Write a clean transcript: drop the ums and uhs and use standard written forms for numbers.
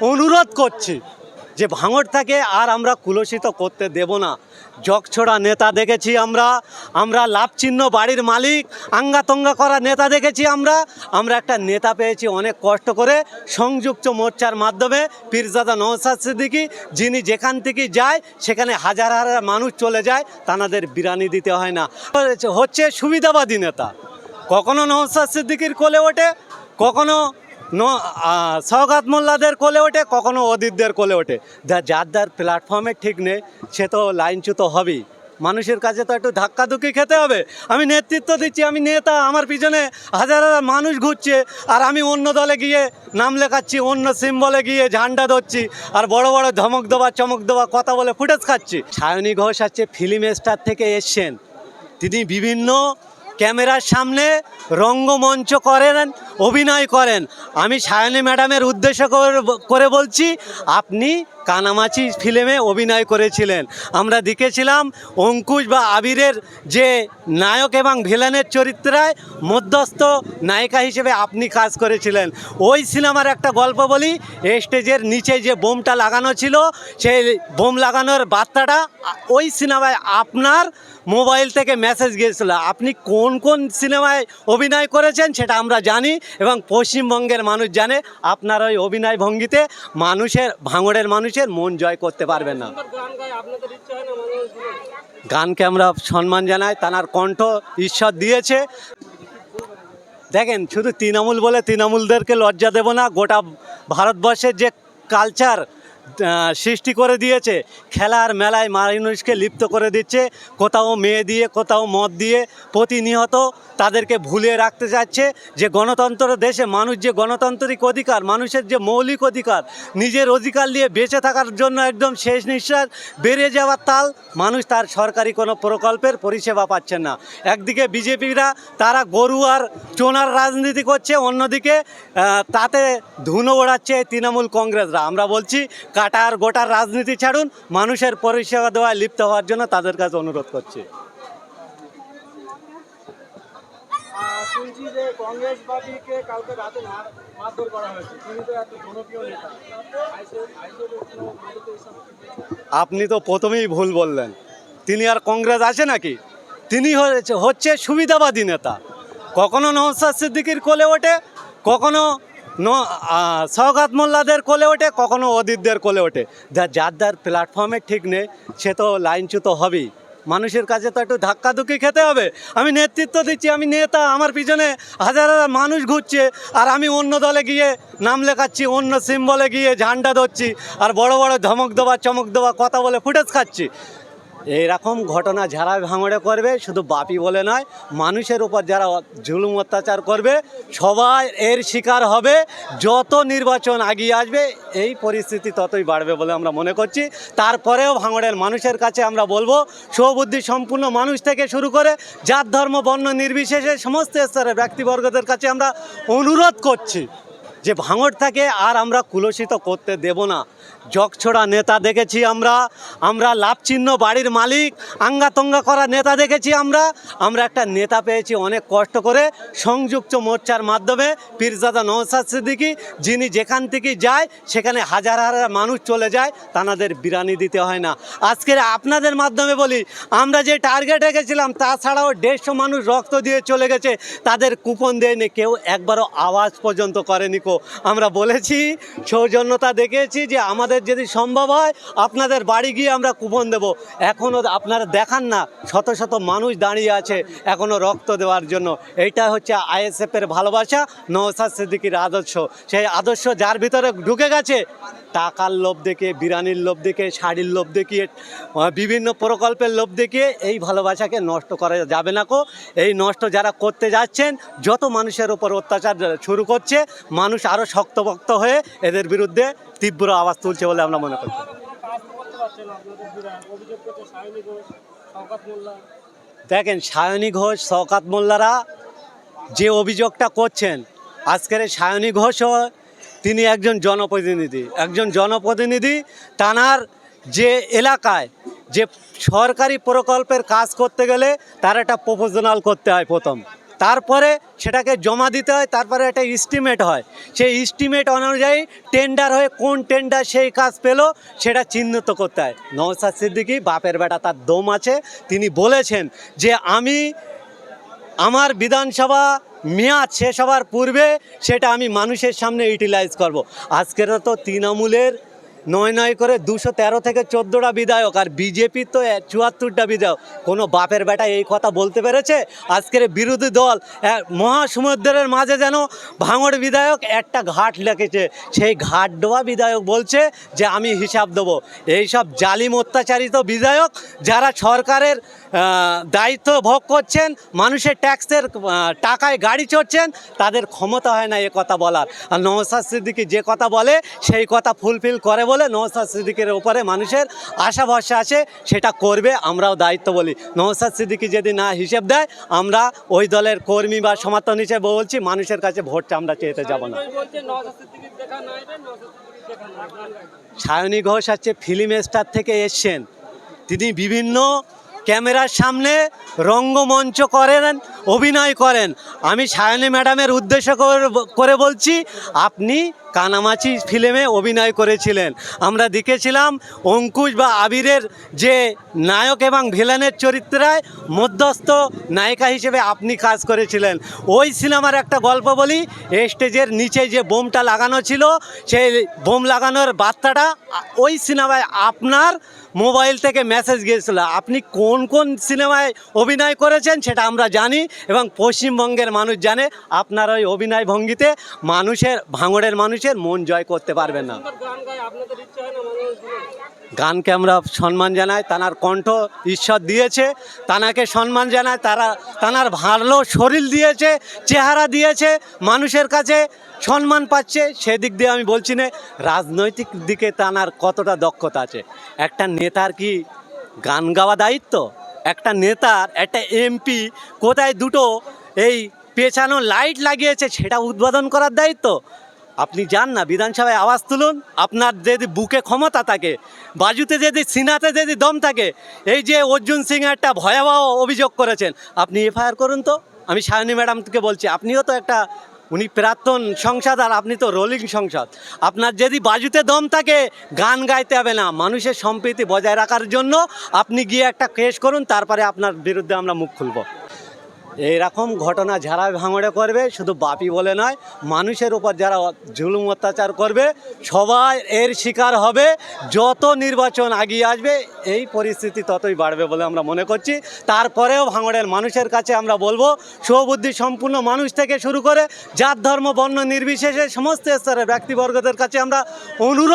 অনুরোধ করছি যে ভাঙড়টাকে আর আমরা কুলসিত করতে দেব না। জগছড়া নেতা দেখেছি আমরা লাভচিহ্ন বাড়ির মালিক আঙ্গাতঙ্গা করা নেতা দেখেছি আমরা একটা নেতা পেয়েছি অনেক কষ্ট করে সংযুক্ত মোর্চার মাধ্যমে পীরজাদা নওশাদ সিদ্দিকী, যিনি যেখান থেকে যায় সেখানে হাজার হাজার মানুষ চলে যায়, তানাদের বিরানি দিতে হয় না। হচ্ছে সুবিধাবাদী নেতা, কখনো নওশাদ সিদ্দিকীর কোলে ওঠে, কখনো সওগাত মোল্লাদের কোলে ওঠে, কখনো অদিতদের কোলে ওঠে। যার প্ল্যাটফর্মে ঠিক নেই সে তো লাইনচ্যুত হবেই। মানুষের কাছে তো একটু ধাক্কাধুক্কি খেতে হবে। আমি নেতৃত্ব দিচ্ছি, আমি নেতা, আমার পিছনে হাজার হাজার মানুষ ঘুরছে, আর আমি অন্য দলে গিয়ে নাম লেখাচ্ছি, অন্য সিম্বলে গিয়ে ঝান্ডা ধরছি, আর বড় বড় ধমক দেওয়া চমক দেওয়া কথা বলে ফুটেজ খাচ্ছি। সায়নী ঘোষ হচ্ছে ফিল্ম স্টার থেকে এসছেন, তিনি বিভিন্ন ক্যামেরার সামনে রঙ্গমঞ্চ করেন, অভিনয় করেন। আমি সায়নী ম্যাডামের উদ্দেশ্য করে বলছি, আপনি কানামাছি ফিল্মে অভিনয় করেছিলেন, আমরা দেখেছিলাম। অঙ্কুশ বা আবিরের যে নায়ক এবং ভিলেনের চরিত্রে মধ্যস্থ নায়িকা হিসেবে আপনি কাজ করেছিলেন। ওই সিনেমার একটা গল্প বলি, স্টেজের নিচে যে বোমটা লাগানো ছিল, সেই বোম লাগানোর বার্তাটা ওই সিনেমায় আপনার মোবাইল থেকে মেসেজ গিয়েছিল। আপনি কোন কোন সিনেমায় অভিনয় করেছেন সেটা আমরা জানি, এবং পশ্চিমবঙ্গের মানুষ জানে। আপনার ওই অভিনয় ভঙ্গিতে ভাঙড়ের মানুষের মন জয় করতে পারবেন না। গানকে আমরা সম্মান জানাই, তার কণ্ঠ ঈশ্বর দিয়েছে। দেখেন, শুধু তৃণমূল বলে তৃণমূলদেরকে লজ্জা দেব না। গোটা ভারতবর্ষের যে কালচার সৃষ্টি করে দিয়েছে, খেলার মেলায় মানুষকে লিপ্ত করে দিচ্ছে, কোথাও মেয়ে দিয়ে, কোথাও মদ দিয়ে, প্রতিনিয়ত তাদেরকে ভুলিয়ে রাখতে চাচ্ছে যে গণতন্ত্র দেশে মানুষ যে গণতান্ত্রিক অধিকার, মানুষের যে মৌলিক অধিকার, নিজের অধিকার নিয়ে বেঁচে থাকার জন্য একদম শেষ নিঃশ্বাস বেরিয়ে যাওয়ার তাল, মানুষ তার সরকারি কোনো প্রকল্পের পরিষেবা পাচ্ছেন না। একদিকে বিজেপিরা তারা গরু আর চোনার রাজনীতি করছে, অন্যদিকে তাতে ধুনো ওড়াচ্ছে তৃণমূল কংগ্রেসরা। আমরা বলছি, কাটা আর গোটার রাজনীতি ছাড়ুন, মানুষের পরিষেবা দেওয়ায় লিপ্ত হওয়ার জন্য তাদের কাছে অনুরোধ করছি। আপনি তো প্রথমেই ভুল বললেন, তিনি আর কংগ্রেস আছে নাকি? তিনি হচ্ছে সুবিধাবাদী নেতা, কখনো নওশাদ সিদ্দিকীর কোলে ওঠে, কখনো সওগাত মোল্লাদের কোলে ওঠে, কখনো অদিতদের কোলে ওঠে। যার প্ল্যাটফর্মে ঠিক নেই সে তো লাইনচ্যুত হবেই। মানুষের কাছে তো একটু ধাক্কাধুক্কি খেতে হবে। আমি নেতৃত্ব দিচ্ছি, আমি নেতা, আমার পিছনে হাজার হাজার মানুষ ঘুরছে, আর আমি অন্য দলে গিয়ে নাম লেখাচ্ছি, অন্য সিম্বলে গিয়ে ঝান্ডা ধরছি, আর বড় বড় ধমক দেওয়া চমক দেওয়া কথা বলে ফুটেজ খাচ্ছি। এইরকম ঘটনা যারা ভাঙড়ে করবে, শুধু বাপি বলে নয়, মানুষের উপর যারা জুলুম অত্যাচার করবে, সবাই এর শিকার হবে। যত নির্বাচন এগিয়ে আসবে এই পরিস্থিতি ততই বাড়বে বলে আমরা মনে করছি। তারপরেও ভাঙড়ের মানুষের কাছে আমরা বলবো, সুবুদ্ধি সম্পূর্ণ মানুষ থেকে শুরু করে জাত ধর্ম বর্ণ নির্বিশেষে সমস্ত স্তরের ব্যক্তিবর্গদের কাছে আমরা অনুরোধ করছি যে ভাঙড়টাকে আর আমরা কুলসিত করতে দেব না। জগছড়া নেতা দেখেছি আমরা লাভচিহ্ন বাড়ির মালিক আঙ্গাতঙ্গা করা নেতা দেখেছি আমরা একটা নেতা পেয়েছি অনেক কষ্ট করে সংযুক্ত মোর্চার মাধ্যমে পীরজাদা নওশাদ সিদ্দিকী, যিনি যেখান থেকে যায় সেখানে হাজার হাজার মানুষ চলে যায়, তানাদের বিরানি দিতে হয় না। আজকের আপনাদের মাধ্যমে বলি, আমরা যে টার্গেট রেখেছিলাম তাছাড়াও 150 মানুষ রক্ত দিয়ে চলে গেছে, তাদের কুপন দেয়নি, কেউ একবারও আওয়াজ পর্যন্ত করেনি। আমরা বলেছি, সৌজন্যতা দেখেছি যে আমাদের যদি সম্ভব হয় আপনাদের বাড়ি গিয়ে আমরা কুপন দেব। এখনও আপনারা দেখান না, শত শত মানুষ দাঁড়িয়ে আছে এখনও রক্ত দেওয়ার জন্য। এইটা হচ্ছে আইএসএফের ভালোবাসা, নওশাদ সিদ্দিকীর আদর্শ। সেই আদর্শ যার ভিতরে ঢুকে গেছে, টাকার লোভ দেখিয়ে, বিরানির লোভ দেখিয়ে, শাড়ির লোভ দেখিয়ে, বিভিন্ন প্রকল্পের লোভ দেখিয়ে এই ভালোবাসাকে নষ্ট করা যাবে না। এই নষ্ট যারা করতে যাচ্ছেন, যত মানুষের ওপর অত্যাচার শুরু করছে, মানুষ আরও শক্তপোক্ত হয়ে এদের বিরুদ্ধে তীব্র আওয়াজ তুলছে বলে আমরা মনে করছি। দেখেন, সায়নী ঘোষ, শওকত মোল্লারা যে অভিযোগটা করছেন, আজকের সায়নী ঘোষও তিনি একজন জনপ্রতিনিধি। তানার যে এলাকায় যে সরকারি প্রকল্পের কাজ করতে গেলে তার একটা প্রপোজাল করতে হয় প্রথম। তারপরে সেটাকে জমা দিতে হয়, তারপরে একটা এস্টিমেট হয়, সেই এস্টিমেট অনুযায়ী টেন্ডার হয়ে কোন টেন্ডার সেই কাজ পেলো সেটা চিহ্নিত করতে হয়। নওশাদ সিদ্দিকী বাপের বেটা, তার দম আছে, তিনি বলেছেন যে আমি আমার বিধানসভা মেয়াদ শেষ হওয়ার পূর্বে সেটা আমি মানুষের সামনে ইউটিলাইজ করব। আজকের তো তৃণমূলের নয় করে 213 থেকে 14টা বিধায়ক, আর বিজেপির তো 74টা বিধায়ক। কোনো বাপের বেটা এই কথা বলতে পেরেছে? আজকের বিরোধী দল মহাসমুদ্রের মাঝে যেন ভাঙড় বিধায়ক একটা ঘাট লেগেছে, সেই ঘাট ডোবা বিধায়ক বলছে যে আমি হিসাব দেবো। এইসব জালিম অত্যাচারিত বিধায়ক যারা সরকারের দায়িত্ব ভোগ করছেন, মানুষের ট্যাক্সের টাকায় গাড়ি চড়ছেন, তাদের ক্ষমতা হয় না এ কথা বলার। আর নওশাদ সিদ্দিকী যে কথা বলে সেই কথা ফুলফিল করে বলে নওশাদ সিদ্দিকীর উপরে মানুষের আশা ভরসা আছে, সেটা করবে। আমরাও দায়িত্ব বলি, নওশাদ সিদ্দিকী যদি না হিসেব দেয় আমরা ওই দলের কর্মী বা সমর্থন হিসেবে বলছি, মানুষের কাছে ভোটটা আমরা চেতে যাব না। সায়নী ঘোষ হচ্ছে ফিল্ম স্টার থেকে এসছেন, তিনি বিভিন্ন ক্যামেরার সামনে রঙ্গমঞ্চ করেন, অভিনয় করেন। আমি সায়নী ম্যাডামের উদ্দেশ্য করে বলছি, আপনি কানামাছি ফিল্মে অভিনয় করেছিলেন, আমরা দেখেছিলাম। অঙ্কুশ বা আবিরের যে নায়ক এবং ভিলেনের চরিত্রায় মধ্যস্থ নায়িকা হিসেবে আপনি কাজ করেছিলেন। ওই সিনেমার একটা গল্প বলি, স্টেজের নিচে যে বোমটা লাগানো ছিল, সেই বোম লাগানোর বার্তাটা ওই সিনেমায় আপনার মোবাইল থেকে মেসেজ গিয়েছিল। আপনি কোন কোন সিনেমায় অভিনয় করেছেন সেটা আমরা জানি, এবং পশ্চিমবঙ্গের মানুষ জানে। আপনার ওই অভিনয় ভঙ্গিতে ভাঙড়ের মানুষের মন জয় করতে পারবেন না। গানকে আমরা সম্মান জানাই, তানার কণ্ঠ ঈশ্বর দিয়েছে, তানাকে সম্মান জানায়। তানার ভালো শরীর দিয়েছে, চেহারা দিয়েছে, মানুষের কাছে সম্মান পাচ্ছে। সেদিক দিয়ে আমি বলছি না। রাজনৈতিক দিকে তানার কতটা দক্ষতা আছে। একটা নেতার কি গান গাওয়া দায়িত্ব? একটা নেতার, একটা এমপি কোথায় দুটো এই পেছানো লাইট লাগিয়েছে সেটা উদ্বোধন করার দায়িত্ব? আপনি যান না বিধানসভায়, আওয়াজ তুলুন। আপনার যদি বুকে ক্ষমতা থাকে, বাজুতে যদি, সিনাতে যদি দম থাকে, এই যে অর্জুন সিং একটা ভয়াবহ অভিযোগ করেছেন, আপনি এফআইআর করুন তো। আমি সায়নী ম্যাডামকে বলছি, আপনিও তো একটা, উনি প্রাক্তন সংসদ আর আপনি তো রোলিং সংসদ। আপনার যদি বাজুতে দম থাকে, গান গাইতে হবে না, মানুষের সম্প্রীতি বজায় রাখার জন্য আপনি গিয়ে একটা কেস করুন, তারপরে আপনার বিরুদ্ধে আমরা মুখ খুলব। এইরকম ঘটনা যারা ভাঙড়ে করবে, শুধু বাপি বলে নয়, মানুষের উপর যারা জুলুম অত্যাচার করবে সবাই এর শিকার হবে। যত নির্বাচন আগিয়ে আসবে এই পরিস্থিতি ততই বাড়বে বলে আমরা মনে করছি। তারপরেও ভাঙড়ের মানুষের কাছে আমরা বলবো, সুবুদ্ধি সম্পূর্ণ মানুষ থেকে শুরু করে জাত ধর্ম বর্ণ নির্বিশেষে সমস্ত স্তরের ব্যক্তিবর্গদের কাছে আমরা অনুরোধ